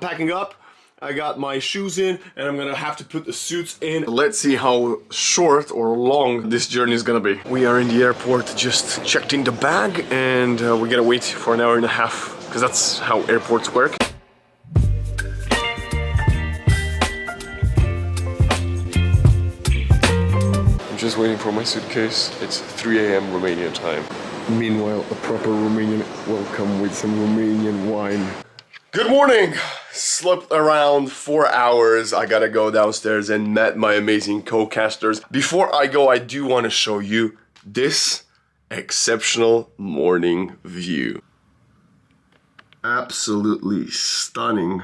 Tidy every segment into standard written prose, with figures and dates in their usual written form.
packing up. I got my shoes in and I'm gonna have to put the suits in. Let's see how short or long this journey is gonna be. We are in the airport, just checked in the bag, and we gotta wait for an hour and a half because that's how airports work. I'm just waiting for my suitcase. It's 3 a.m. Romanian time. Meanwhile, a proper Romanian welcome with some Romanian wine. Good morning! Slept around 4 hours. I gotta go downstairs and met my amazing co-casters. Before I go, I do want to show you this exceptional morning view. Absolutely stunning.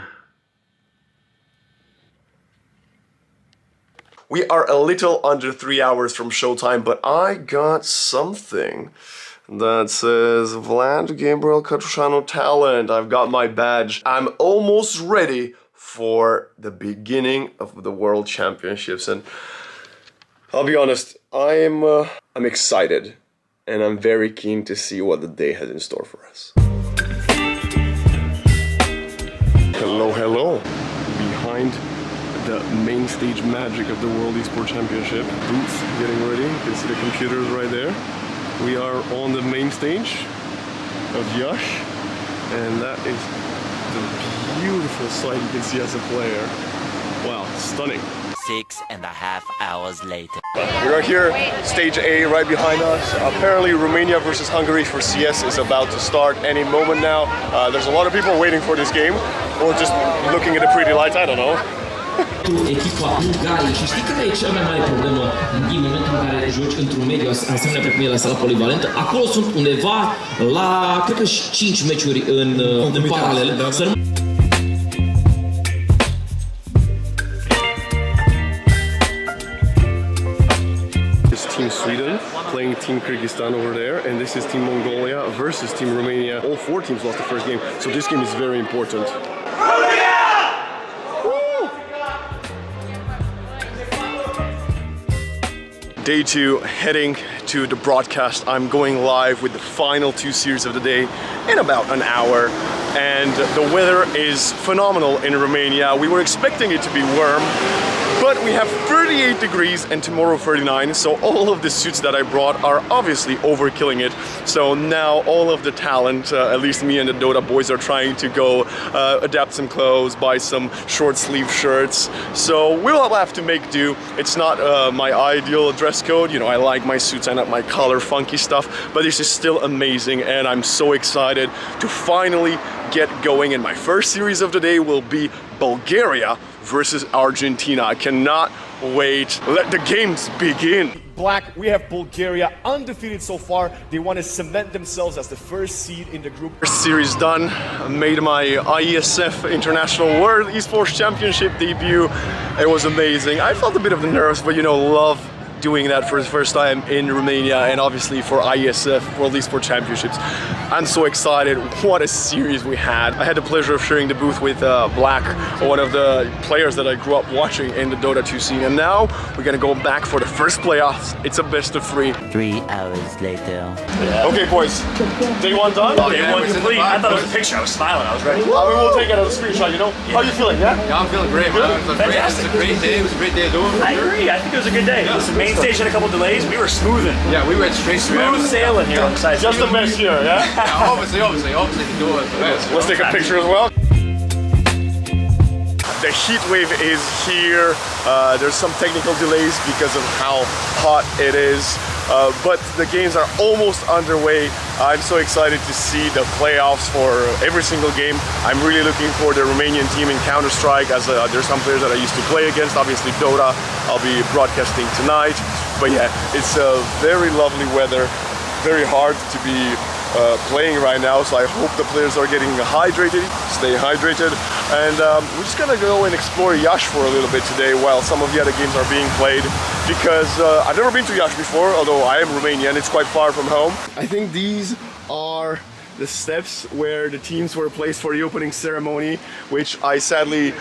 We are a little under 3 hours from showtime, but I got something that says Vlad Gabriel Catușanu Talent. I've got my badge. I'm almost ready for the beginning of the World Championships, and I'll be honest, I'm excited, and I'm very keen to see what the day has in store for us. Hello, hello. Behind the main stage magic of the World Esports Championship. Booth getting ready. You can see the computers right there. We are on the main stage of Iasi, and that is the beautiful sight you can see as a player. Wow, stunning. 6.5 hours later. We are here, stage A right behind us. Apparently Romania versus Hungary for CS is about to start any moment now. There's a lot of people waiting for this game, or just looking at the pretty lights, I don't know. Echipa Ungariei și știi care e cea mai mare problemă din momentul în care joci într-un mediu asemenea precum e la sala polivalentă? Acolo sunt undeva la, cred că 5 meciuri în paralel. This is Team Sweden playing Team Kyrgyzstan over there, and this is Team Mongolia versus Team Romania. All 4 teams lost the first game, so this game is very important. Day 2, heading to the broadcast. I'm going live with the final 2 series of the day in about an hour, and the weather is phenomenal in Romania. We were expecting it to be warm, but we have 38 degrees and tomorrow 39, so all of the suits that I brought are obviously overkilling it. So now all of the talent, at least me and the Dota boys, are trying to go adapt some clothes, buy some short sleeve shirts. So we'll have to make do. It's not my ideal dress code, you know, I like my suits and my color funky stuff, but this is still amazing, and I'm so excited to finally get going. And my first series of the day will be Bulgaria versus Argentina. I cannot wait. Let the games begin. Black, we have Bulgaria undefeated so far. They want to cement themselves as the first seed in the group. First series done. Made my IESF International World Esports Championship debut. It was amazing. I felt a bit of the nerves, but you know, love doing that for the first time in Romania, and obviously for IESF World Esports Championships. I'm so excited. What a series we had. I had the pleasure of sharing the booth with Black, one of the players that I grew up watching in the Dota 2 scene, and now we're gonna go back for the first playoffs. It's a best of 3. 3 hours later. Yeah. Okay, boys. Day 1 done? Oh, yeah, 1 complete. I thought it was a picture. I was smiling. I was ready. I mean, we'll take it as a screenshot, you know? Yeah. How are you feeling, yeah? Yeah, I'm feeling great, man. It was a great day. It was a great day of doing it. I agree. I think it was a good day. Listen, main stage had a couple delays. We were smoothing. Yeah, we went straight Smooth sailing here on the side. Just the best here, yeah? Yeah, obviously the Dota is the best. Let's take a picture as well. The heat wave is here. There's some technical delays because of how hot it is, but the games are almost underway. I'm so excited to see the playoffs for every single game. I'm really looking for the Romanian team in Counter-Strike, as there's some players that I used to play against. Obviously Dota, I'll be broadcasting tonight. But yeah, it's a very lovely weather, very hard to be playing right now, so I hope the players are getting hydrated, stay hydrated, and we're just gonna go and explore Iasi for a little bit today while some of the other games are being played, because I've never been to Iasi before, although I am Romanian. It's quite far from home. I think these are the steps where the teams were placed for the opening ceremony, which I sadly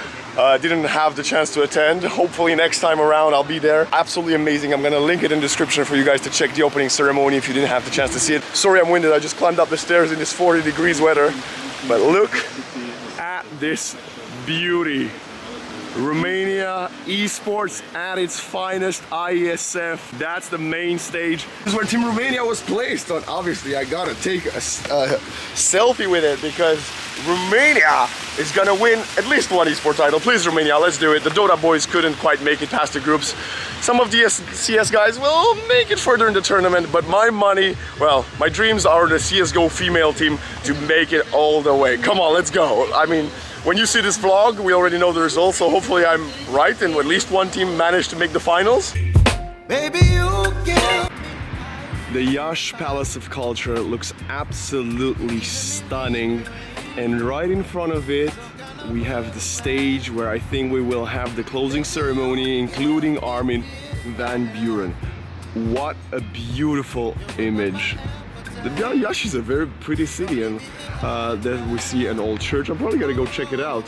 didn't have the chance to attend. Hopefully next time around I'll be there. Absolutely amazing. I'm gonna link it in the description for you guys to check the opening ceremony if you didn't have the chance to see it. Sorry I'm winded, I just climbed up the stairs in this 40 degrees weather, but look at this beauty. Romania esports at its finest, IESF. That's the main stage. This is where Team Romania was placed on. Obviously, I gotta take a selfie with it because Romania is gonna win at least one esports title. Please, Romania, let's do it. The Dota boys couldn't quite make it past the groups. Some of the CS guys will make it further in the tournament, but my money, well, my dreams are the CSGO female team to make it all the way. Come on, let's go. I mean, when you see this vlog, we already know the results, so hopefully I'm right and at least one team managed to make the finals. Baby, you can. The Yash Palace of Culture looks absolutely stunning, and right in front of it we have the stage where I think we will have the closing ceremony, including Armin van Buren. What a beautiful image. The Yash is a very pretty city, and then we see an old church. I'm probably gonna go check it out.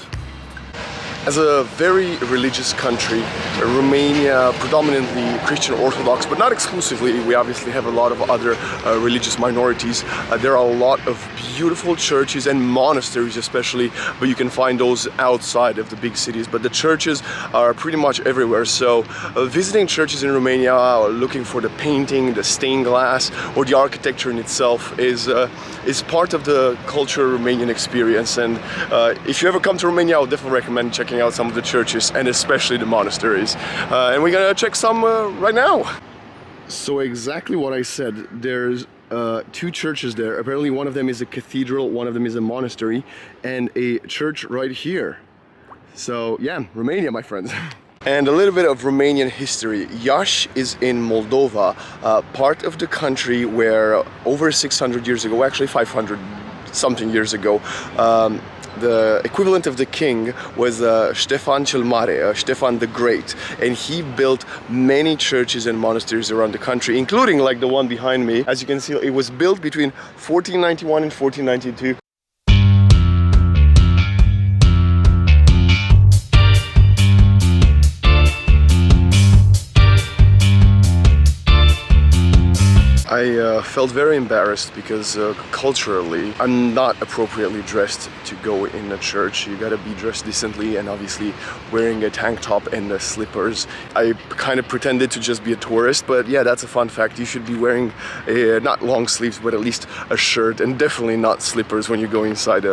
As a very religious country, Romania predominantly Christian Orthodox, but not exclusively. We obviously have a lot of other religious minorities. There are a lot of beautiful churches and monasteries especially, but you can find those outside of the big cities. But the churches are pretty much everywhere. So visiting churches in Romania, looking for the painting, the stained glass, or the architecture in itself is part of the cultural Romanian experience. And if you ever come to Romania, I would definitely recommend checking out some of the churches and especially the monasteries. And we're gonna check some right now. So exactly what I said, there's two churches there. Apparently one of them is a cathedral, one of them is a monastery, and a church right here. So yeah, Romania, my friends. And a little bit of Romanian history. Iași is in Moldova, part of the country where over 600 years ago, actually 500 something years ago, the equivalent of the king was Ștefan cel Mare, Ștefan the Great, and he built many churches and monasteries around the country, including like the one behind me. As you can see, it was built between 1491 and 1492. I felt very embarrassed because culturally I'm not appropriately dressed to go in a church. You gotta be dressed decently, and obviously wearing a tank top and slippers. I kind of pretended to just be a tourist, but yeah, that's a fun fact. You should be wearing not long sleeves, but at least a shirt, and definitely not slippers when you go inside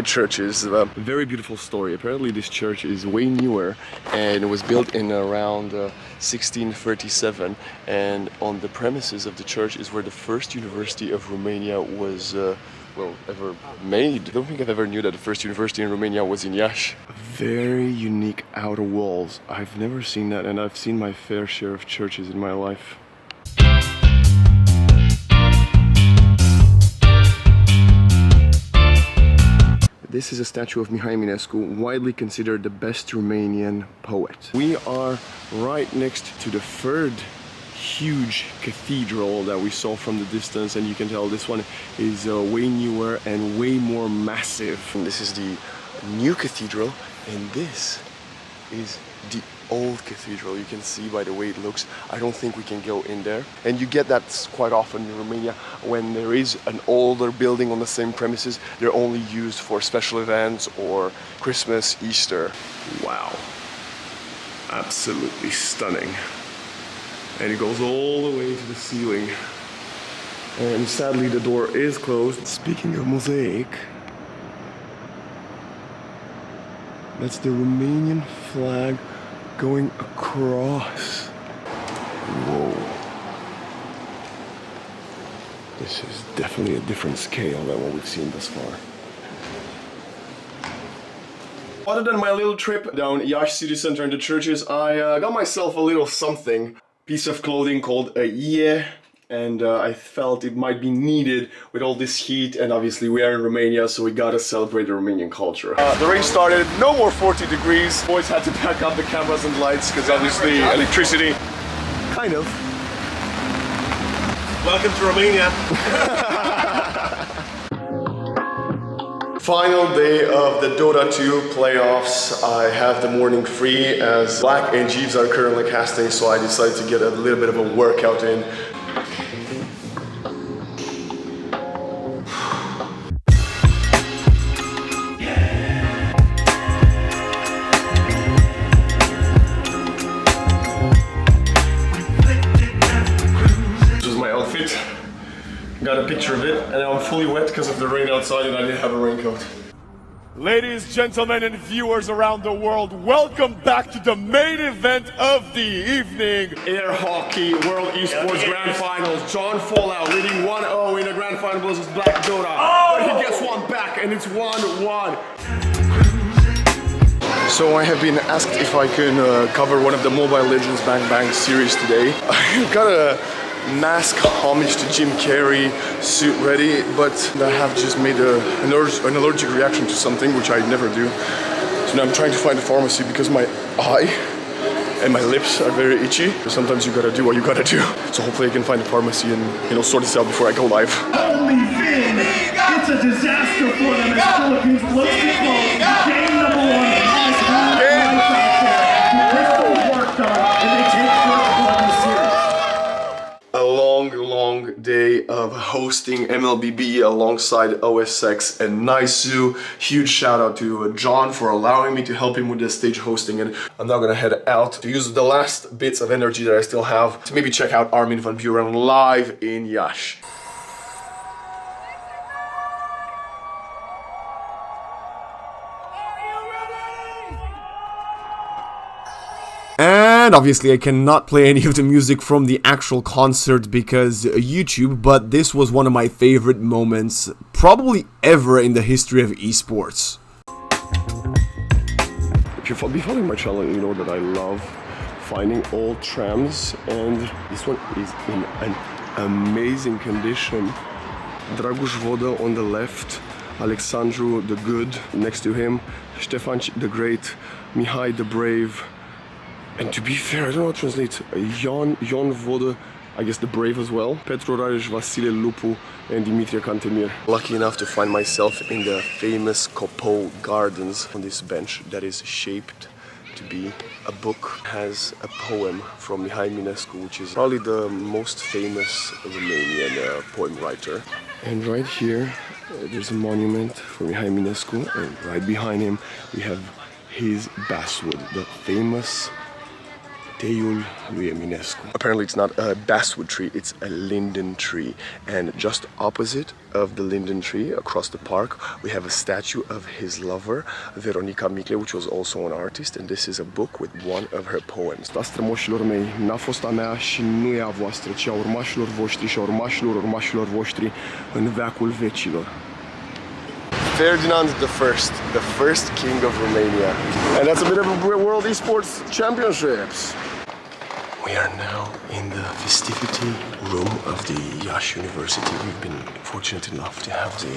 churches. Very beautiful story. Apparently this church is way newer, and it was built in around 1637, and on the premises of the church is where the first university of Romania was ever made. I don't think I've ever knew that the first university in Romania was in Iași. Very unique outer walls. I've never seen that, and I've seen my fair share of churches in my life. This is a statue of Mihai Eminescu, widely considered the best Romanian poet. We are right next to the third huge cathedral that we saw from the distance, and you can tell this one is way newer and way more massive. And this is the new cathedral, and this is the old cathedral. You can see by the way it looks. I don't think we can go in there, and you get that quite often in Romania. When there is an older building on the same premises, they're only used for special events or Christmas, Easter. Wow, absolutely stunning. And it goes all the way to the ceiling. And sadly the door is closed. Speaking of mosaic, that's the Romanian flag going across. Whoa. This is definitely a different scale than what we've seen thus far. Other than my little trip down Iași city center and the churches, I got myself a little something. Piece of clothing called a ie, and I felt it might be needed with all this heat, and obviously we are in Romania, so we gotta celebrate the Romanian culture. The rain started, no more 40 degrees. Boys had to pack up the cameras and lights because obviously electricity. Kind of. Welcome to Romania. Final day of the Dota 2 playoffs. I have the morning free as Black and Jeeves are currently casting, so I decided to get a little bit of a workout in. got a picture of it, and I'm fully wet because of the rain outside and I didn't have a raincoat. Ladies, gentlemen, and viewers around the world, welcome back to the main event of the evening. Air Hockey World Esports Grand Finals. John Fallout leading 1-0 in the Grand Final versus Black Dota. But he gets one back and it's 1-1. So I have been asked if I can cover one of the Mobile Legends Bang Bang series today. I've got a mask homage to Jim Carrey suit ready, but I have just made an allergic reaction to something, which I never do. So now I'm trying to find a pharmacy because my eye and my lips are very itchy. Sometimes you gotta do what you gotta do. So hopefully I can find a pharmacy and, you know, sort this out before I go live. Holy Finn! It's a disaster for them as Philippines looks to close game number 1 as hard life out there to get the work done and they take first blood in the series. A long day of hosting MLBB alongside OSX and Naisu. Huge shout out to John for allowing me to help him with the stage hosting, and I'm now gonna head out to use the last bits of energy that I still have to maybe check out Armin van Buuren live in Yash. And obviously I cannot play any of the music from the actual concert because YouTube, but this was one of my favorite moments probably ever in the history of esports. If you've been following my channel, you know that I love finding old trams, and this one is in an amazing condition. Draguș Vodă on the left, Alexandru the Good next to him, Stefan the Great, Mihai the Brave. And to be fair, I don't know how to translate. Ion Vodă, I guess the Brave as well. Petru Rareș, Vasile Lupu, and Dimitrie Cantemir. Lucky enough to find myself in the famous Copo Gardens on this bench that is shaped to be a book. Has a poem from Mihai Eminescu, which is probably the most famous Romanian poem writer. And right here, there's a monument for Mihai Eminescu, and right behind him we have his basswood, the famous Teiul lui Eminescu. Apparently it's not a basswood tree, it's a linden tree. And just opposite of the linden tree, across the park, we have a statue of his lover, Veronica Micle, which was also an artist. And this is a book with one of her poems. Asta, strămoșilor mei, n-a fost a mea și nu e a voastră, ci a urmașilor voștri și a urmașilor voștri în veacul vecilor. Ferdinand the first king of Romania. And that's a bit of a World Esports Championships. We are now in the festivity room of the Iași University. We've been fortunate enough to have the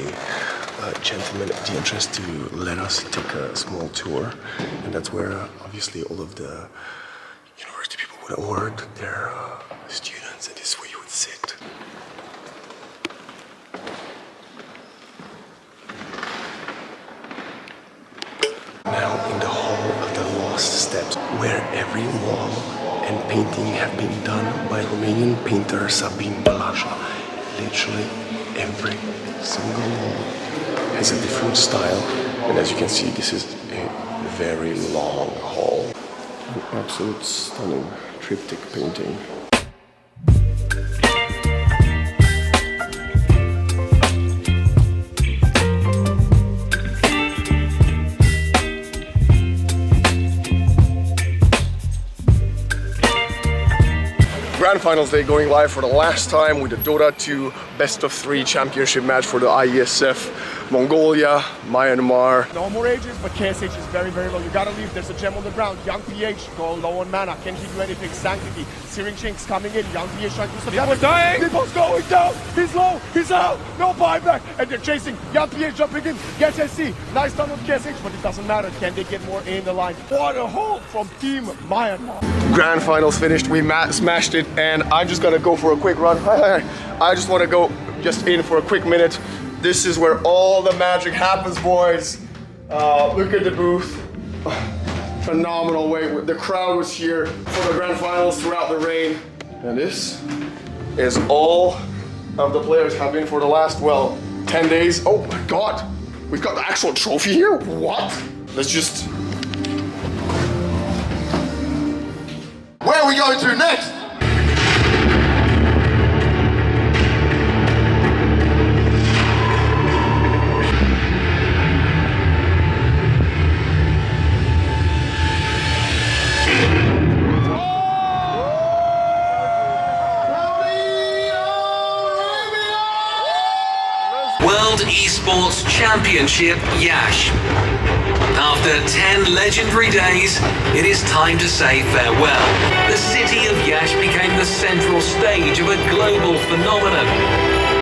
gentleman at the entrance to let us take a small tour. And that's where obviously all of the university people would award their students, and this is where you would sit. Now in the hall of the Lost Steps, where every wall and painting have been done by Romanian painter Sabin Balaja. Literally every single wall has a different style, and as you can see, this is a very long hall. An absolute stunning triptych painting. Grand Finals Day going live for the last time with the Dota 2 Best of 3 Championship match for the IESF. Mongolia, Myanmar. No more ages, but KSH is very low. You gotta leave. There's a gem on the ground. Young PH, go low on mana. Can he do anything? Sanctity. Searing Chinks coming in. Young PH trying to do some damage. Dying! People's going down. He's low. He's out. No buyback. And they're chasing. Young PH jumping in. Gets SC. Nice done with KSH, but it doesn't matter. Can they get more in the line? What a hold from Team Myanmar. Grand Finals finished. We smashed it, and I'm just gonna go for a quick run. I just want to go just in for a quick minute. This is where all the magic happens, boys. Look at the booth. Phenomenal way. The crowd was here for the Grand Finals throughout the rain. And this is all of the players have been for the last, 10 days. Oh my God. We've got the actual trophy here? What? Let's just... Where are we going to next? Championship, Yash. After 10 legendary days, it is time to say farewell. The city of Yash became the central stage of a global phenomenon.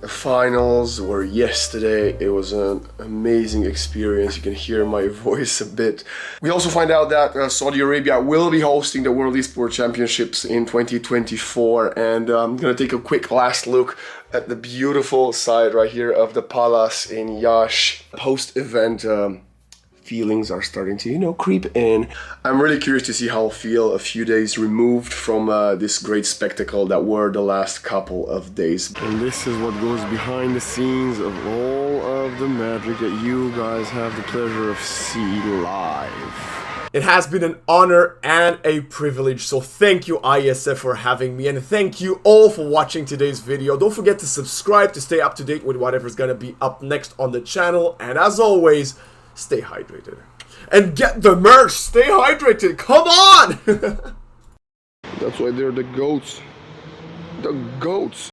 The finals were yesterday. It was an amazing experience. You can hear my voice a bit. We also find out that Saudi Arabia will be hosting the World Esports Championships in 2024, and I'm gonna take a quick last look at the beautiful side right here of the palace in Yash. Post-event feelings are starting to, you know, creep in. I'm really curious to see how I'll feel a few days removed from this great spectacle that were the last couple of days. And this is what goes behind the scenes of all of the magic that you guys have the pleasure of seeing live. It has been an honor and a privilege, so thank you IESF for having me, and thank you all for watching today's video. Don't forget to subscribe to stay up to date with whatever's gonna be up next on the channel, and as always, stay hydrated. And get the merch! Stay hydrated! Come on! That's why they're the goats. The goats.